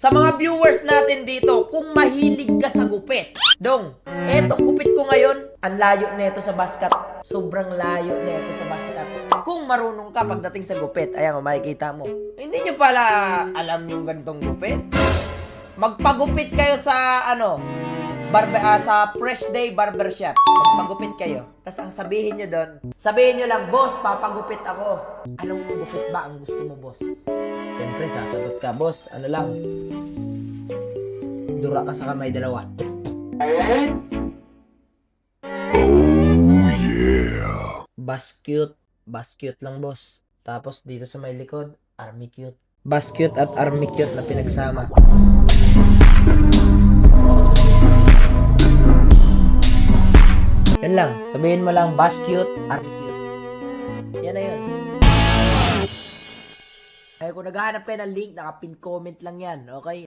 Sa mga viewers natin dito, kung mahilig ka sa gupit. Dong, etong gupit ko ngayon, ang layo nito sa basket. Sobrang layo nito sa basket. Kung marunong ka pagdating sa gupit, ayan, makikita mo. Hindi nyo pala alam yung gantong gupit. Magpagupit kayo sa sa Fresh Day Barbershop. Magpagupit kayo. Tapos ang sabihin nyo doon, sabihin nyo lang, boss, papagupit ako. Anong gupit ba ang gusto mo, boss? Siyempre, sasagot ka, boss, ano lang, dura ka sa kamay dalawa. Oh yeah. Bascute lang, boss. Tapos dito sa may likod, army cute. Bascute at army cute na pinagsama. Yan lang. Sabihin mo lang, bascute, army cute. Yan na yun. Ay, kung naghahanap kayo ng link, naka-pin comment lang yan. Okay?